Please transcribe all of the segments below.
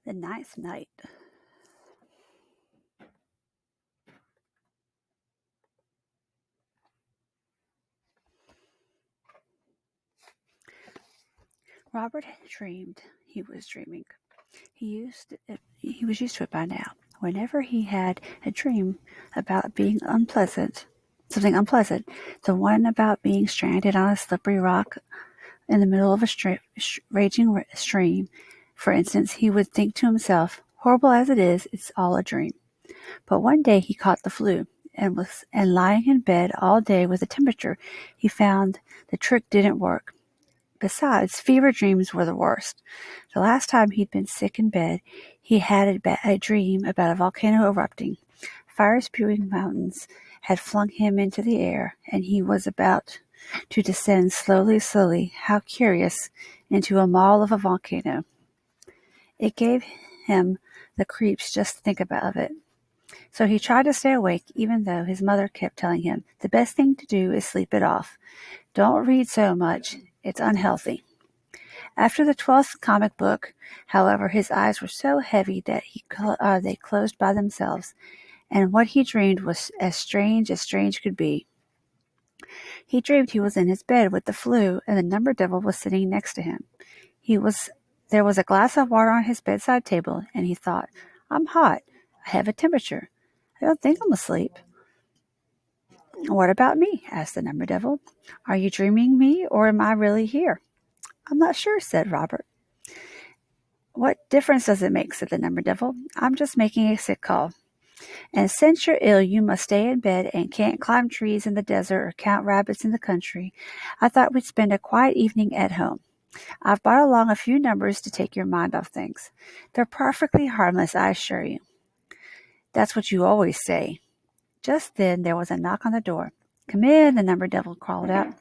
The Ninth Night. Robert had dreamed he was dreaming. He was used to it by now. Whenever he had a dream about being something unpleasant, the one about being stranded on a slippery rock in the middle of a raging stream, for instance, he would think to himself, "Horrible as it is, it's all a dream." But one day he caught the flu, and lying in bed all day with a temperature, he found the trick didn't work. Besides, fever dreams were the worst. The last time he'd been sick in bed, he had a dream about a volcano erupting. Fire-spewing mountains had flung him into the air, and he was about to descend slowly, how curious, into a maw of a volcano. It gave him the creeps just to think of it. So he tried to stay awake, even though his mother kept telling him, "The best thing to do is sleep it off. Don't read so much. It's unhealthy." After the 12th comic book, however, his eyes were so heavy that they closed by themselves, and what he dreamed was as strange could be. He dreamed he was in his bed with the flu, and the number devil was sitting next to him. There was a glass of water on his bedside table, and he thought, "I'm hot. I have a temperature. I don't think I'm asleep." "What about me?" asked the number devil. "Are you dreaming me, or am I really here?" "I'm not sure," said Robert. "What difference does it make?" said the number devil. "I'm just making a sick call. And since you're ill, you must stay in bed and can't climb trees in the desert or count rabbits in the country. I thought we'd spend a quiet evening at home. I've brought along a few numbers to take your mind off things. They're perfectly harmless, I assure you." "That's what you always say." Just then there was a knock on the door. "Come in," the number devil called out.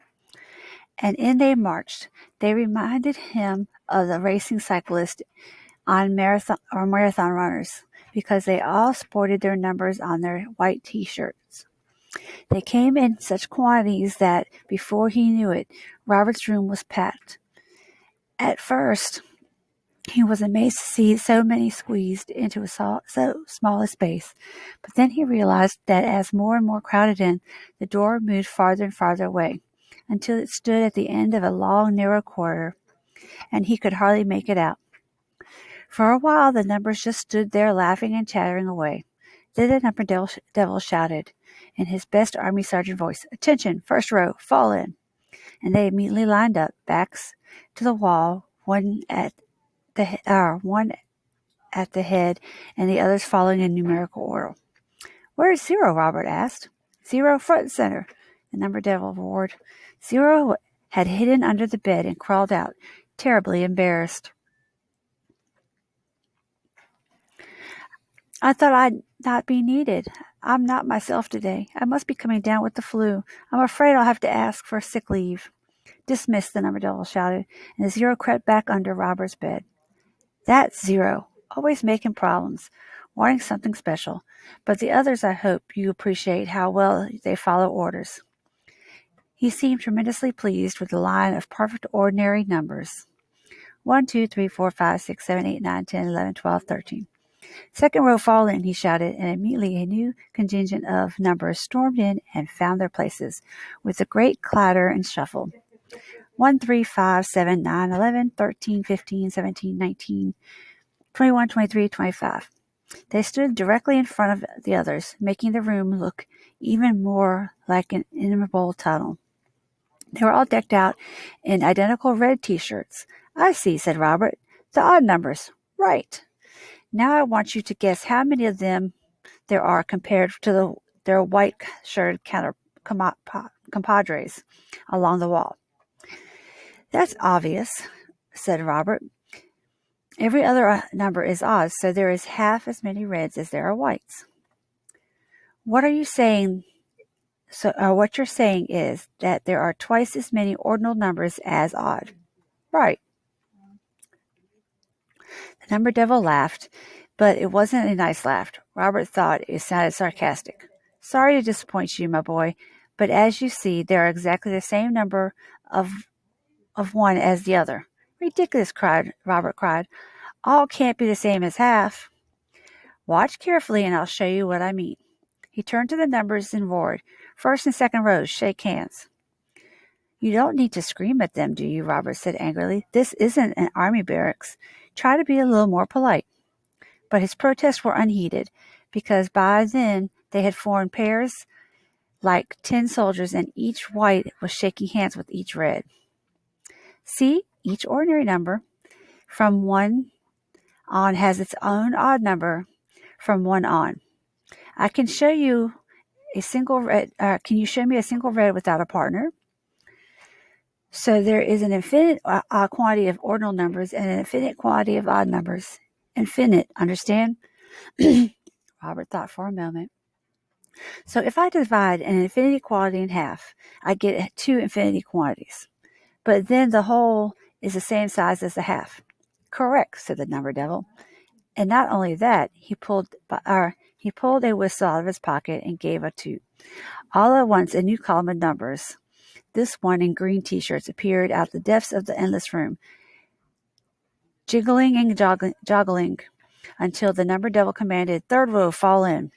And in they marched. They reminded him of the racing cyclists on marathon runners, because they all sported their numbers on their white T-shirts. They came in such quantities that, before he knew it, Robert's room was packed. At first, he was amazed to see so many squeezed into so small a space, but then he realized that as more and more crowded in, the door moved farther and farther away, until it stood at the end of a long, narrow corridor, and he could hardly make it out. For a while, the numbers just stood there laughing and chattering away. Then the number devil shouted, in his best army sergeant voice, "Attention, first row, fall in." And they immediately lined up, backs to the wall, one at the head, and the others following in numerical order. "Where's Zero?" Robert asked. "Zero, front and center," the number devil roared. Zero had hidden under the bed and crawled out, terribly embarrassed. "I thought I'd not be needed. I'm not myself today. I must be coming down with the flu. I'm afraid I'll have to ask for sick leave." "Dismissed," the number devil shouted, and Zero crept back under Robert's bed. "That's Zero, always making problems, wanting something special. But the others, I hope you appreciate how well they follow orders." He seemed tremendously pleased with the line of perfect ordinary numbers. 1, 2, 3, 4, 5, 6, 7, 8, 9, 10, 11, 12, 13. "Second row, fall in," he shouted, and immediately a new contingent of numbers stormed in and found their places, with a great clatter and shuffle. 1, 3, 5, 7, 9, 11, 13, 15, 17, 19, 21, 23, 25. They stood directly in front of the others, making the room look even more like an inimitable tunnel. They were all decked out in identical red T-shirts. "I see," said Robert. "The odd numbers. Right. Now I want you to guess how many of them there are compared to their white-shirted compadres along the wall." "That's obvious," said Robert. "Every other number is odd, so there is half as many reds as there are whites." What you're saying is that there are twice as many ordinal numbers as odd." "Right." The number devil laughed, but it wasn't a nice laugh. Robert thought it sounded sarcastic. "Sorry to disappoint you, my boy, but as you see, there are exactly the same number of one as the other." "Ridiculous!" Robert cried. All can't be the same as half. Watch carefully and I'll show you what I mean. He turned to the numbers and roared, "First and second rows, shake hands." "You don't need to scream at them, do you?" Robert said angrily. "This isn't an army barracks. Try to be a little more polite." But his protests were unheeded, because by then they had formed pairs like 10 soldiers, and each white was shaking hands with each red. "See, each ordinary number from 1 on has its own odd number from 1 on. I can show you a single red. Can you show me a single red without a partner?" So there is an infinite quantity of ordinal numbers and an infinite quantity of odd numbers. Infinite, understand? Robert thought for a moment. "So if I divide an infinity quantity in half, I get 2 infinity quantities. But then the whole is the same size as the half." "Correct," said the number devil. And not only that, he pulled a whistle out of his pocket and gave a toot. All at once, a new column of numbers, this one in green T-shirts, appeared out of the depths of the endless room, jiggling and joggling until the number devil commanded, "Third row, fall in."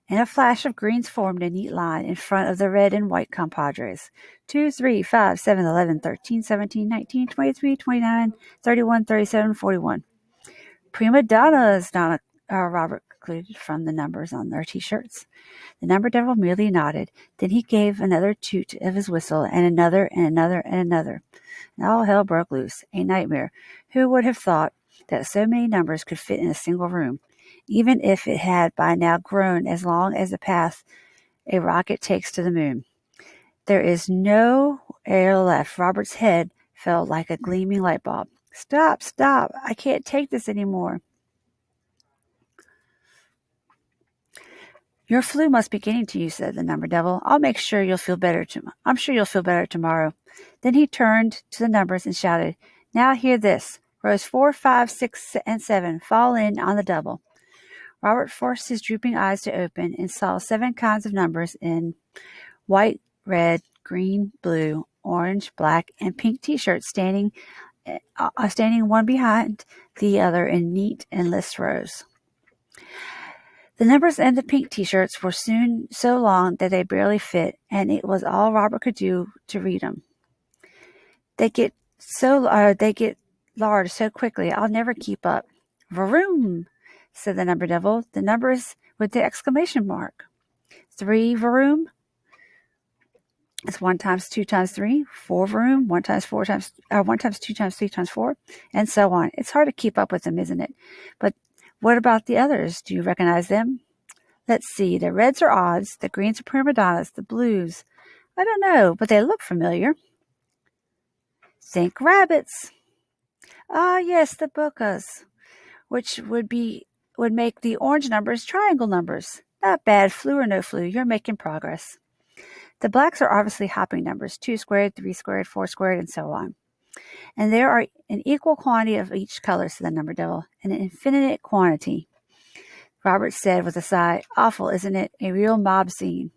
In a flash of greens formed a neat line in front of the red and white compadres. 2, 3, 5, 7, 11, 13, 17, 19, 23, 29, 31, 37, 41. "Prima donnas," Robert concluded from the numbers on their T-shirts. The number devil merely nodded. Then he gave another toot of his whistle, and another, and another, and another. And all hell broke loose. A nightmare. Who would have thought that so many numbers could fit in a single room, even if it had by now grown as long as the path a rocket takes to the moon? There is no air left. Robert's head felt like a gleaming light bulb. "Stop, stop. I can't take this anymore." "Your flu must be getting to you," said the number devil. I'm sure you'll feel better tomorrow." Then he turned to the numbers and shouted, "Now hear this. Rows 4, 5, 6, and 7 fall in on the double." Robert forced his drooping eyes to open and saw 7 kinds of numbers in white, red, green, blue, orange, black, and pink T-shirts standing one behind the other in neat, endless rows. The numbers in the pink T-shirts were soon so long that they barely fit, and it was all Robert could do to read them. They get large so quickly, I'll never keep up." "Vroom," said the number devil. The numbers with the exclamation mark. 3 vroom is 1 times 2 times 3. 4 vroom, 1 times 2 times 3 times 4, and so on. It's hard to keep up with them, isn't it? But what about the others? Do you recognize them? Let's see. The reds are odds. The greens are prima donnas. The blues, I don't know, but they look familiar. Think rabbits. Ah, yes, the bocas, which would make the orange numbers triangle numbers. Not bad. Flu or no flu, you're making progress. The blacks are obviously hopping numbers, 2 squared, 3 squared, 4 squared, and so on. And there are an equal quantity of each color, said the number devil, an infinite quantity. Robert said with a sigh, "Awful, isn't it? A real mob scene."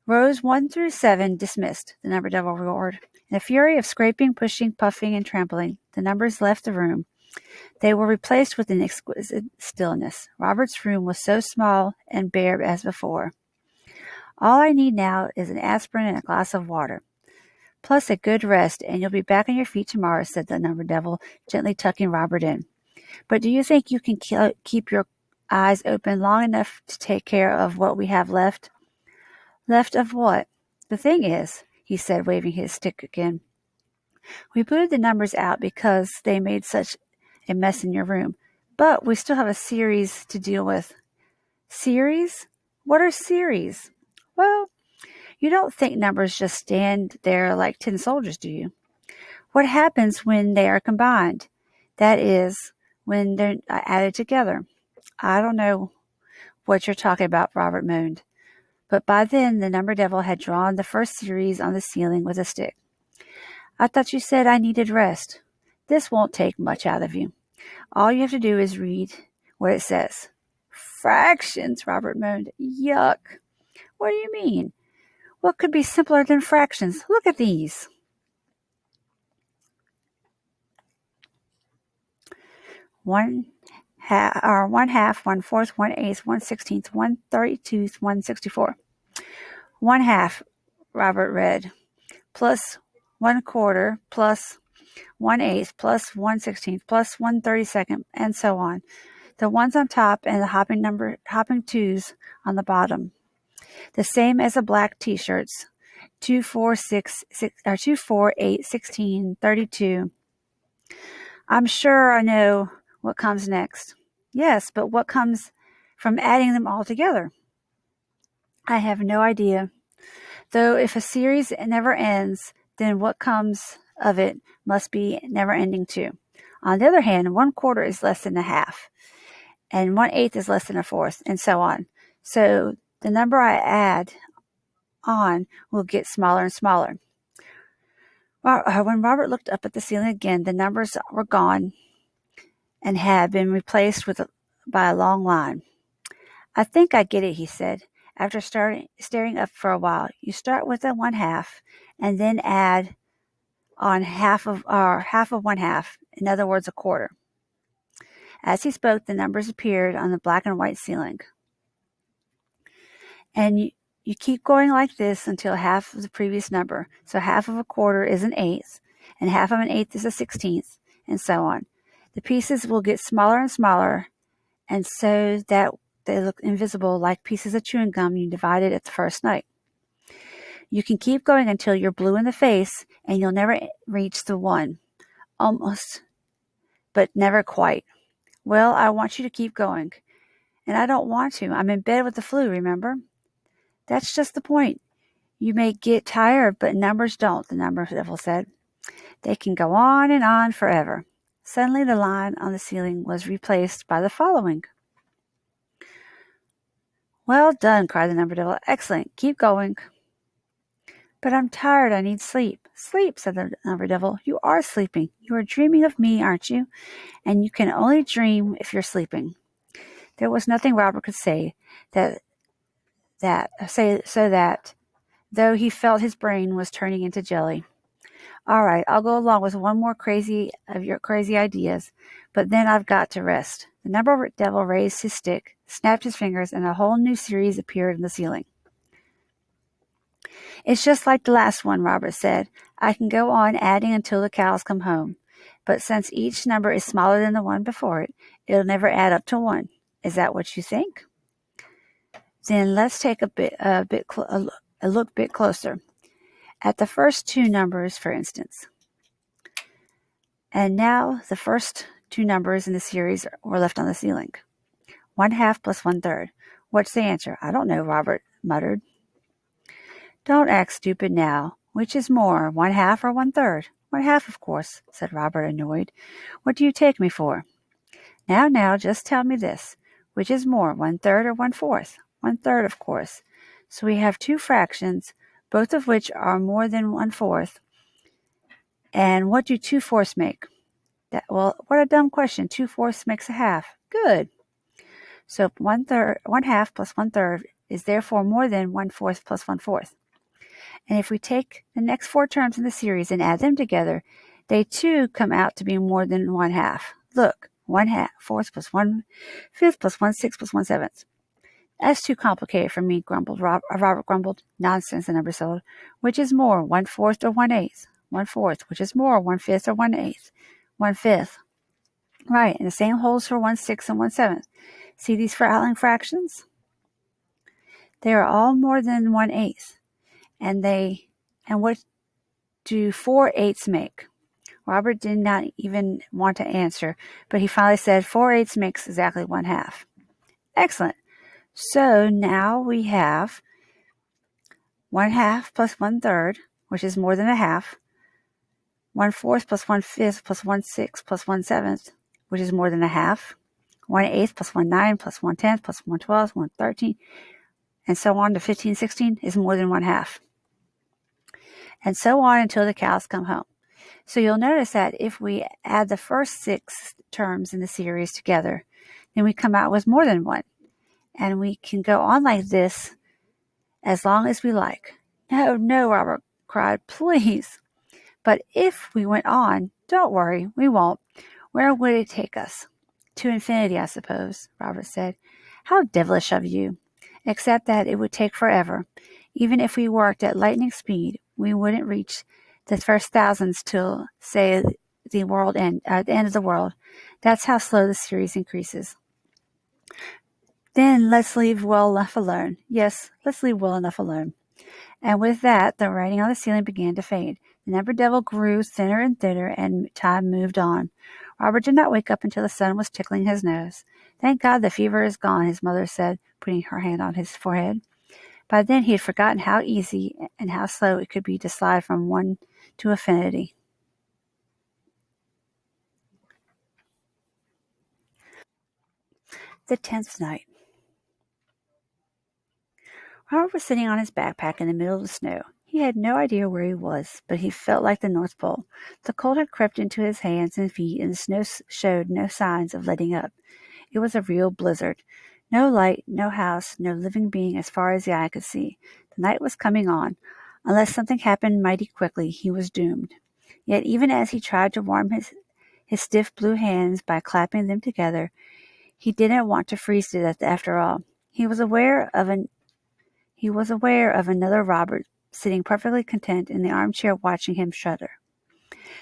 "Rows 1 through 7 dismissed," the number devil roared. In a fury of scraping, pushing, puffing, and trampling, the numbers left the room. They were replaced with an exquisite stillness. Robert's room was so small and bare as before. "All I need now is an aspirin and a glass of water, plus a good rest, and you'll be back on your feet tomorrow," said the number devil, gently tucking Robert in. "But do you think you can keep your eyes open long enough to take care of what we have left?" "Left of what?" "The thing is," he said, waving his stick again, "we booted the numbers out because they made such a mess in your room. But we still have a series to deal with." "Series? What are series?" "Well, you don't think numbers just stand there like 10 soldiers, do you? What happens when they are combined? That is, when they're added together." "I don't know what you're talking about," Robert moaned. But by then the number devil had drawn the first series on the ceiling with a stick. "I thought you said I needed rest." "This won't take much out of you. All you have to do is read what it says." "Fractions," Robert moaned. "Yuck." "What do you mean? What could be simpler than fractions? Look at these." 1 half, 1/4, 1/8, 1/16, 1/32, 1/64. 1 half, Robert read, plus 1/4 plus 1/8 plus 1/16 plus 1/32, and so on. The ones on top and the hopping twos on the bottom. The same as the black t-shirts. 2, 4, 6, 2, 4, 8, 16, 32. I'm sure I know what comes next. Yes, but what comes from adding them all together? I have no idea. Though if a series never ends, then what comes of it must be never ending too. On the other hand, 1/4 is less than a half, and 1/8 is less than a fourth, and so on. So the number I add on will get smaller and smaller. When Robert looked up at the ceiling again, the numbers were gone and had been replaced by a long line. I think I get it, he said, after staring up for a while. You start with a 1/2 and then add on half of 1/2, in other words, a quarter. As he spoke, the numbers appeared on the black and white ceiling. And you keep going like this until half of the previous number. So half of a quarter is an eighth, and half of an eighth is a 16th, and so on. The pieces will get smaller and smaller, and so that they look invisible like pieces of chewing gum you divided at the first night. You can keep going until you're blue in the face, and you'll never reach the 1. Almost, but never quite. Well, I want you to keep going. And I don't want to. I'm in bed with the flu, remember? That's just the point. You may get tired, but numbers don't, the number devil said. They can go on and on forever. Suddenly the line on the ceiling was replaced by the following. Well done, cried the number devil. Excellent. Keep going. But I'm tired. I need sleep. Sleep, said the number devil. You are sleeping. You are dreaming of me, aren't you? And you can only dream if you're sleeping. There was nothing Robert could say that though he felt his brain was turning into jelly. All right, I'll go along with one more of your crazy ideas, but then I've got to rest. The number devil raised his stick, snapped his fingers, and a whole new series appeared in the ceiling. It's just like the last one, Robert said. I can go on adding until the cows come home. But since each number is smaller than the one before it, it'll never add up to 1. Is that what you think? Then let's take a look bit closer at the first 2 numbers, for instance. And now the first 2 numbers in the series were left on the ceiling. 1/2 plus 1/3. What's the answer? I don't know, Robert muttered. Don't act stupid now. Which is more, 1/2 or 1/3? 1/2, of course, said Robert, annoyed. What do you take me for? Now, just tell me this. Which is more, 1/3 or 1/4? 1/3, of course. So we have 2 fractions, both of which are more than 1/4. And what do 2/4 make? Well, what a dumb question. 2/4 makes a half. Good. So 1/2 plus 1/3 is therefore more than 1/4 plus 1/4. And if we take the next 4 terms in the series and add them together, they too come out to be more than 1/2. Look, 1/4 plus 1/5 plus 1/6 plus 1/7. That's too complicated for me, Robert grumbled. Nonsense, the number said. Which is more, 1/4 or 1/8? 1/4. Which is more, 1/5 or 1/8? 1/5. Right, and the same holds for 1/6 and 1/7. See these following fractions? They are all more than 1/8. And what do 4/8 make? Robert did not even want to answer, but he finally said 4/8 makes exactly 1/2. Excellent. So now we have 1/2 plus 1/3, which is more than a half. 1/4 plus 1/5 plus 1/6 plus 1/7, which is more than a half. 1/8 plus 1/9 plus 1/10 plus 1/12, 1/13, and so on to 15, 16 is more than 1/2. And so on until the cows come home. So you'll notice that if we add the first 6 terms in the series together, then we come out with more than 1. And we can go on like this as long as we like. No, Robert cried, please. But if we went on, don't worry, we won't. Where would it take us? To infinity, I suppose, Robert said. How devilish of you. Except that it would take forever. Even if we worked at lightning speed, we wouldn't reach the first thousands till, say, the end of the world. That's how slow the series increases. Then let's leave well enough alone. Yes, let's leave well enough alone. And with that, the writing on the ceiling began to fade. The number devil grew thinner and thinner, and time moved on. Robert did not wake up until the sun was tickling his nose. Thank God the fever is gone, his mother said, putting her hand on his forehead. By then he had forgotten how easy and how slow it could be to slide from one to infinity. The 10th night. Robert was sitting on his backpack in the middle of the snow. He had no idea where he was, but he felt like the North Pole. The cold had crept into his hands and feet, and the snow showed no signs of letting up. It was a real blizzard. No light, no house, no living being as far as the eye could see. The night was coming on. Unless something happened mighty quickly, he was doomed. Yet even as he tried to warm his stiff blue hands by clapping them together, he didn't want to freeze to death after all. He was aware of another Robert sitting perfectly content in the armchair watching him shudder.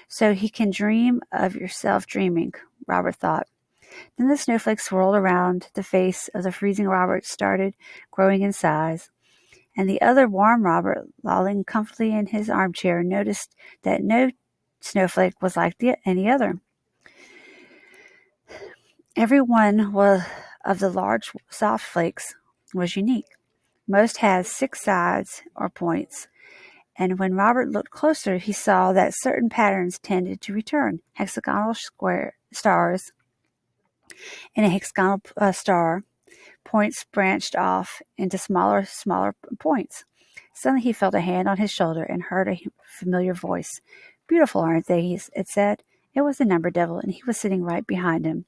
So he can dream of yourself dreaming, Robert thought. Then the snowflakes swirled around the face of the freezing Robert, started growing in size, and the other warm Robert, lolling comfortably in his armchair, noticed that no snowflake was like any other. Every one of the large soft flakes was unique. Most had 6 sides or points, and when Robert looked closer, he saw that certain patterns tended to return. Hexagonal square stars in a hexagonal star, points branched off into smaller points. Suddenly he felt a hand on his shoulder and heard a familiar voice. Beautiful, aren't they? It said. It was the number devil, and he was sitting right behind him.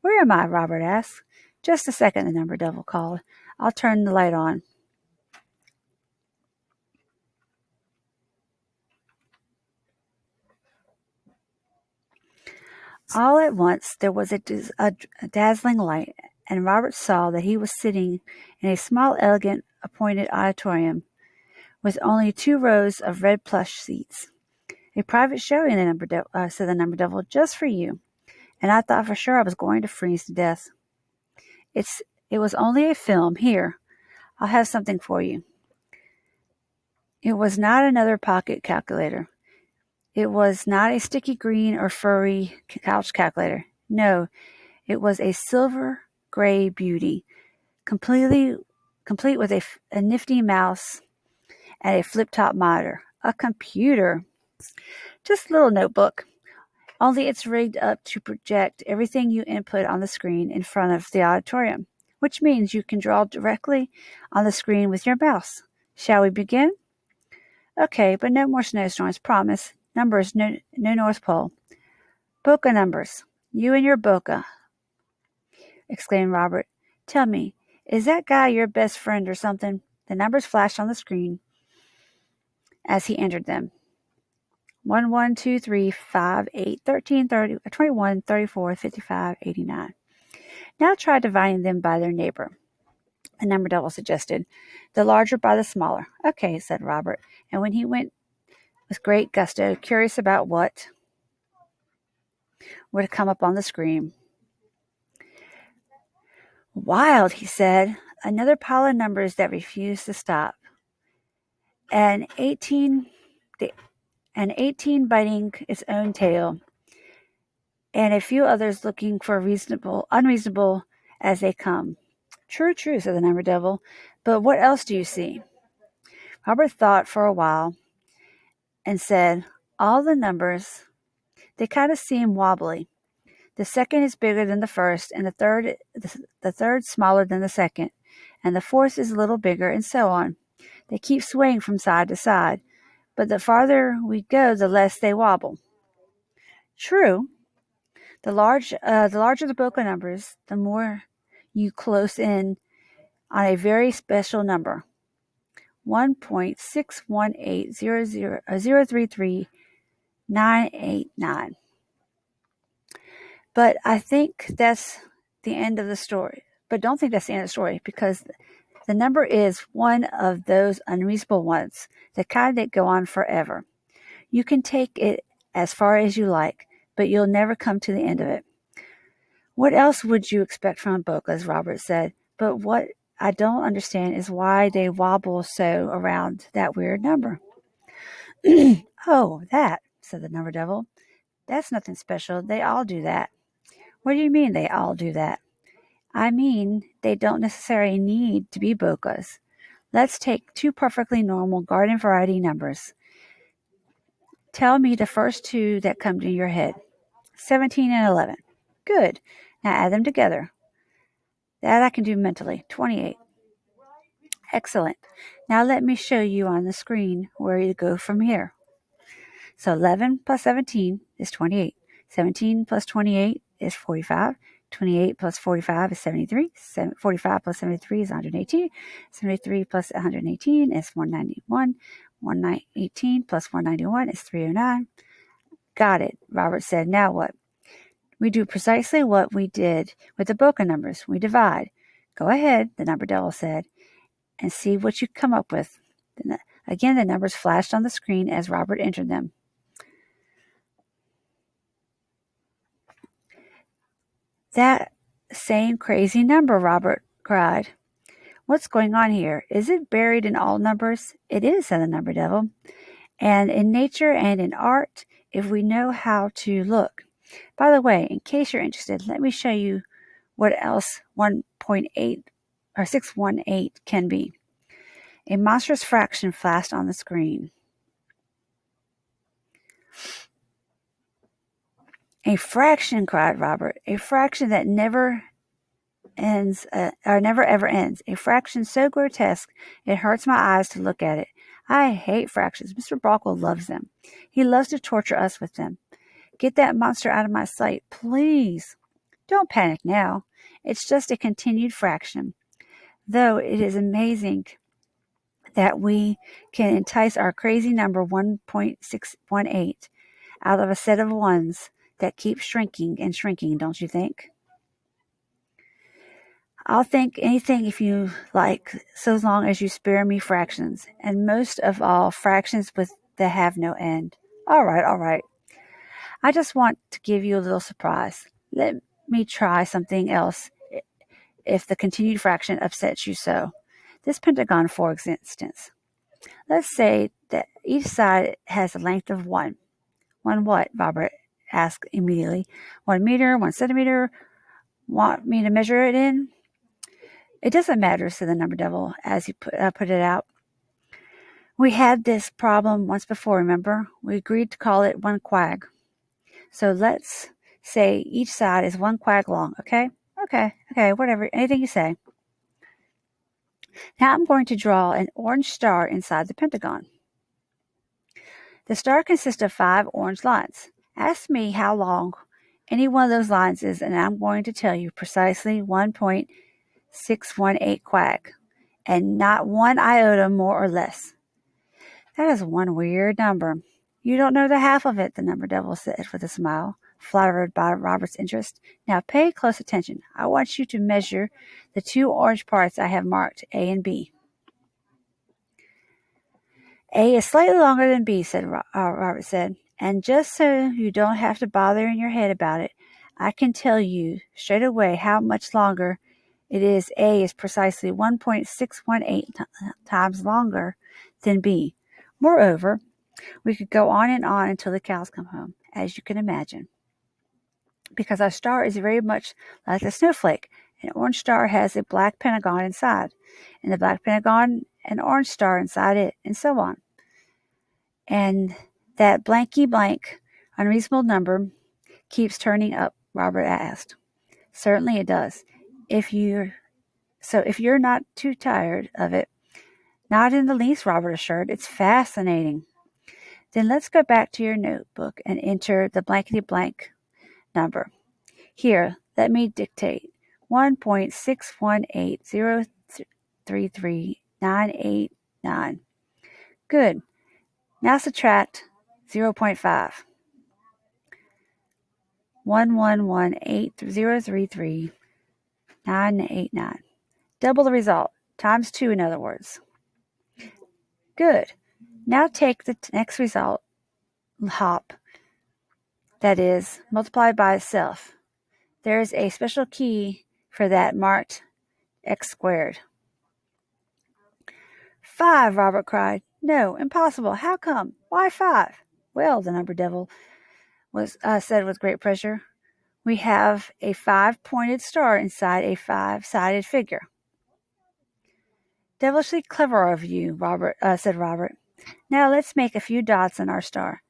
Where am I? Robert asked. Just a second, the number devil called. I'll turn the light on. All at once there was a dazzling light, and Robert saw that he was sitting in a small, elegant, appointed auditorium with only 2 rows of red plush seats. A private showing, said the number devil, just for you. And I thought for sure I was going to freeze to death. It was only a film. Here, I'll have something for you. It was not another pocket calculator. It was not a sticky green or furry couch calculator. No, it was a silver gray beauty, complete with a nifty mouse and a flip-top monitor. A computer. Just a little notebook. Only it's rigged up to project everything you input on the screen in front of the auditorium, which means you can draw directly on the screen with your mouse. Shall we begin? Okay, but no more snowstorms, promise. Numbers, no North Pole. Boca numbers. You and your Boca, exclaimed Robert. Tell me, is that guy your best friend or something? The numbers flashed on the screen as he entered them. 1, 1, 2, 3, 5, 8, 13, 30, 21, 34, 55, 89. Now try dividing them by their neighbor, the number devil suggested. The larger by the smaller. Okay, said Robert, and when he went with great gusto, curious about what would come up on the screen. Wild, he said, another pile of numbers that refused to stop. And 18 biting its own tail, and a few others looking for unreasonable as they come. True, said the number devil, but what else do you see? Robert thought for a while and said, all the numbers, they kind of seem wobbly. The second is bigger than the first, and the third smaller than the second, and the fourth is a little bigger, and so on. They keep swaying from side to side, but the farther we go, the less they wobble. True. The larger the Boca numbers, the more you close in on a very special number. 1.61800033989. But I think that's the end of the story. But don't think that's the end of the story, because the number is one of those unreasonable ones, the kind that go on forever. You can take it as far as you like, but you'll never come to the end of it. What else would you expect from a book, as Robert said? But what I don't understand is why they wobble so around that weird number. Oh, that, said the number devil. That's nothing special. They all do that. What do you mean they all do that? I mean, they don't necessarily need to be bokas. Let's take two perfectly normal garden variety numbers. Tell me the first two that come to your head. 17 and 11. Good. Now add them together. That I can do mentally. 28. Excellent. Now let me show you on the screen where you go from here. So 11 plus 17 is 28. 17 plus 28 is 45. 28 plus 45 is 73. 45 plus 73 is 118. 73 plus 118 is 191. 118 plus 191 is 309. Got it, Robert said. Now what? We do precisely what we did with the Boca numbers. We divide. Go ahead, the number devil said, and see what you come up with. Again, the numbers flashed on the screen as Robert entered them. That same crazy number, Robert cried. What's going on here? Is it buried in all numbers? It is, said the number devil. And in nature and in art, if we know how to look. By the way, in case you're interested, let me show you what else 1.8 or 618 can be. A monstrous fraction flashed on the screen. A fraction, cried Robert. A fraction that never ends, or never ever ends. A fraction so grotesque it hurts my eyes to look at it. I hate fractions. Mr. Brockwell loves them. He loves to torture us with them. Get that monster out of my sight, please. Don't panic now. It's just a continued fraction. Though it is amazing that we can entice our crazy number 1.618 out of a set of ones that keep shrinking and shrinking, don't you think? I'll think anything if you like, so long as you spare me fractions, and most of all, fractions that have no end. All right. I just want to give you a little surprise. Let me try something else if the continued fraction upsets you so. This pentagon, for instance. Let's say that each side has a length of 1. 1 what? Robert asked immediately. 1 meter, 1 centimeter. Want me to measure it in? It doesn't matter, said the number devil as he put it out. We had this problem once before, remember? We agreed to call it 1 quag. So let's say each side is 1 quag long, okay? Okay, whatever, anything you say. Now I'm going to draw an orange star inside the pentagon. The star consists of 5 orange lines. Ask me how long any one of those lines is, and I'm going to tell you precisely 1.618 quag, and not 1 iota more or less. That is one weird number. You don't know the half of it, the number devil said with a smile, flattered by Robert's interest. Now pay close attention. I want you to measure the 2 orange parts I have marked, A and B. A is slightly longer than B, Robert said, and just so you don't have to bother in your head about it, I can tell you straight away how much longer it is. A is precisely 1.618 times longer than B. Moreover, we could go on and on until the cows come home, as you can imagine, because our star is very much like a snowflake. An orange star has a black pentagon inside, and the black pentagon an orange star inside it, and so on. And that blanky blank unreasonable number keeps turning up, Robert asked. Certainly it does. If you're not too tired of it. Not in the least, Robert assured. It's fascinating. Then let's go back to your notebook and enter the blankety blank number. Here, let me dictate 1.618033989. Good. Now subtract 0.5. 1118033 989. Double the result, times 2 in other words. Good. Now take the next result, hop, that is, multiplied by itself. There is a special key for that marked x squared. 5, Robert cried. No, impossible. How come? Why 5? Well, the number devil said with great pleasure, we have a 5-pointed star inside a 5-sided figure. Devilishly clever of you, said Robert. Now let's make a few dots on our star,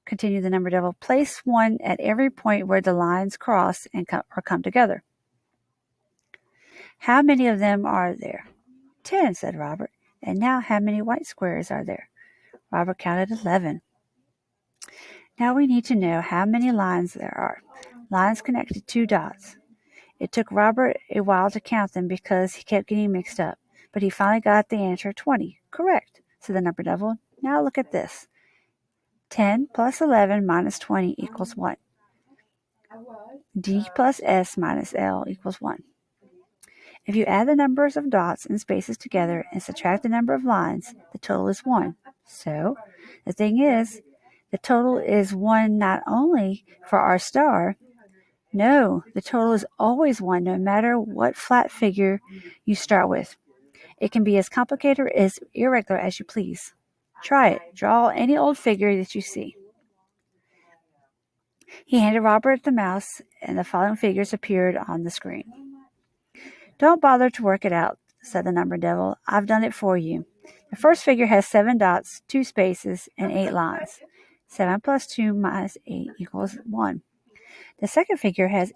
continued the number devil. Place one at every point where the lines cross and come together. How many of them are there? 10, said Robert. And now how many white squares are there? Robert counted 11. Now we need to know how many lines there are. Lines connected 2 dots. It took Robert a while to count them because he kept getting mixed up, but he finally got the answer 20. Correct, said the number devil. Now look at this. 10 plus 11 minus 20 equals 1. D plus S minus L equals 1. If you add the numbers of dots and spaces together and subtract the number of lines, the total is 1. So, the thing is, the total is 1 not only for our star. No, the total is always 1 no matter what flat figure you start with. It can be as complicated or as irregular as you please. Try it. Draw any old figure that you see. He handed Robert the mouse, and the following figures appeared on the screen. Don't bother to work it out, said the number devil. I've done it for you. The first figure has 7 dots, 2 spaces, and 8 lines. 7 plus 2 minus 8 equals 1. The second figure has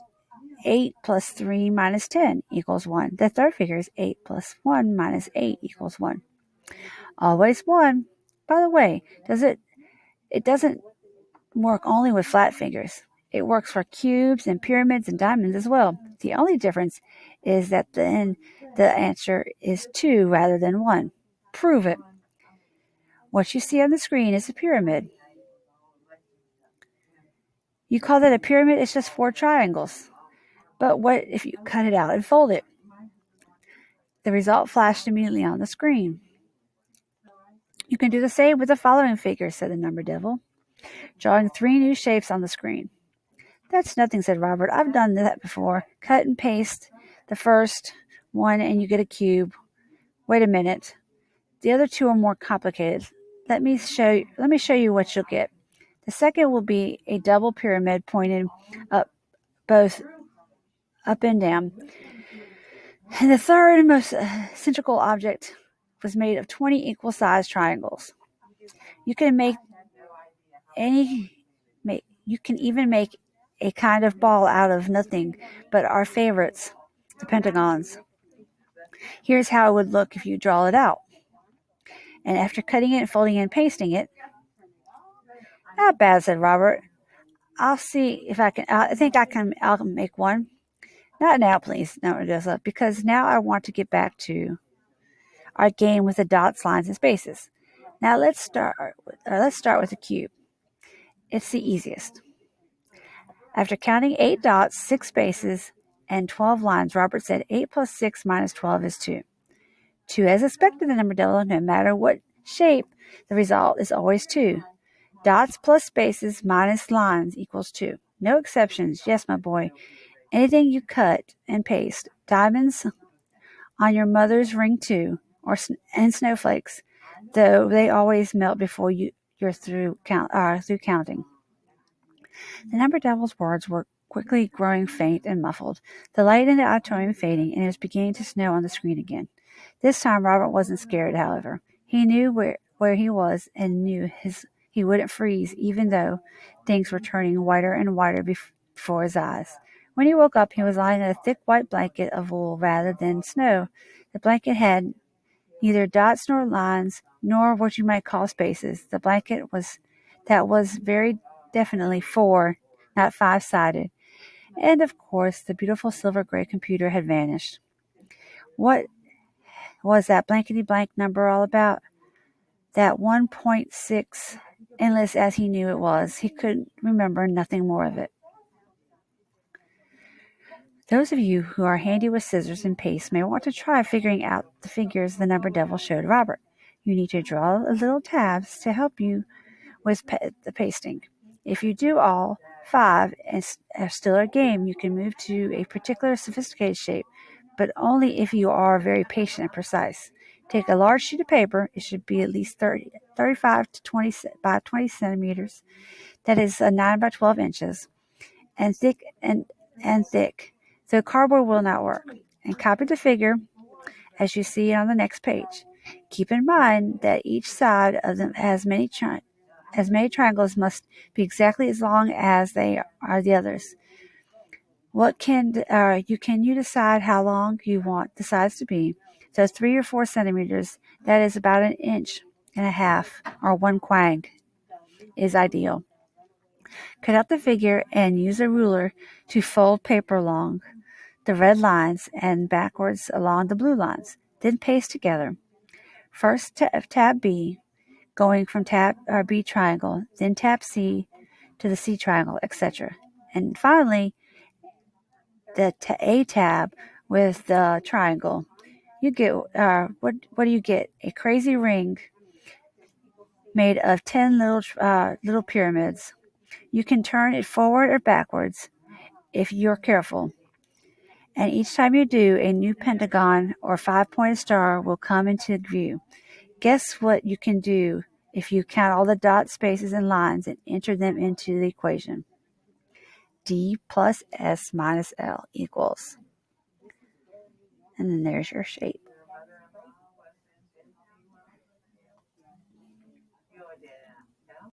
8 plus 3 minus 10 equals 1. The third figure is 8 plus 1 minus 8 equals 1. Always 1. By the way, it doesn't work only with flat figures. It works for cubes and pyramids and diamonds as well. The only difference is that then the answer is 2 rather than 1. Prove it. What you see on the screen is a pyramid. You call that a pyramid? It's just 4 triangles. But what if you cut it out and fold it? The result flashed immediately on the screen. You can do the same with the following figure, said the number devil, drawing 3 new shapes on the screen. That's nothing, said Robert. I've done that before. Cut and paste the first one and you get a cube. Wait a minute. The other 2 are more complicated. Let me show you what you'll get. The second will be a double pyramid pointed up, both up and down. And the third and most cylindrical object was made of 20 equal-sized triangles. You can even make a kind of ball out of nothing but our favorites, the pentagons. Here's how it would look if you draw it out. And after cutting it and folding it and pasting it, not bad, said Robert. I'll see if I can. I'll make one. Not now, please, no, Joseph, because now I want to get back to our game with the dots, lines, and spaces. Now let's start with a cube. It's the easiest. After counting 8 dots, 6 spaces, and 12 lines, Robert said 8 plus 6 minus 12 is 2. 2 as expected, the number devil, no matter what shape, the result is always 2. Dots plus spaces minus lines equals 2. No exceptions. Yes, my boy. Anything you cut and paste. Diamonds on your mother's ring too, and snowflakes, though they always melt before you're through counting. The number devil's words were quickly growing faint and muffled, the light in the auditorium fading, and it was beginning to snow on the screen again. This time Robert wasn't scared, however. He knew where he was and knew he wouldn't freeze, even though things were turning whiter and whiter before his eyes. When he woke up, he was lying in a thick white blanket of wool rather than snow. The blanket had neither dots nor lines, nor what you might call spaces. The blanket was very definitely 4, not 5-sided. And, of course, the beautiful silver-gray computer had vanished. What was that blankety-blank number all about? That 1.6, endless as he knew it was. He couldn't remember nothing more of it. Those of you who are handy with scissors and paste may want to try figuring out the figures the number devil showed Robert. You need to draw little tabs to help you with the pasting. If you do all 5 and are still a game, you can move to a particular sophisticated shape, but only if you are very patient and precise. Take a large sheet of paper. It should be at least 35 to 20 by 20 centimeters. That is 9 by 12 inches, and thick. So cardboard will not work. And copy the figure as you see it on the next page. Keep in mind that each side of them has many triangles must be exactly as long as they are the others. You decide how long you want the sides to be? So 3 or 4 centimeters, that is about 1.5 inches, or 1 quang, is ideal. Cut out the figure and use a ruler to fold paper along the red lines and backwards along the blue lines. Then paste together. First tab B, going from tab B triangle, then tab C to the C triangle, etc. And finally, the A tab with the triangle. You get what do you get? A crazy ring made of 10 little pyramids. You can turn it forward or backwards if you're careful. And each time you do, a new pentagon or 5-pointed star will come into view. Guess what you can do if you count all the dots, spaces, and lines and enter them into the equation? D plus S minus L equals. And then there's your shape.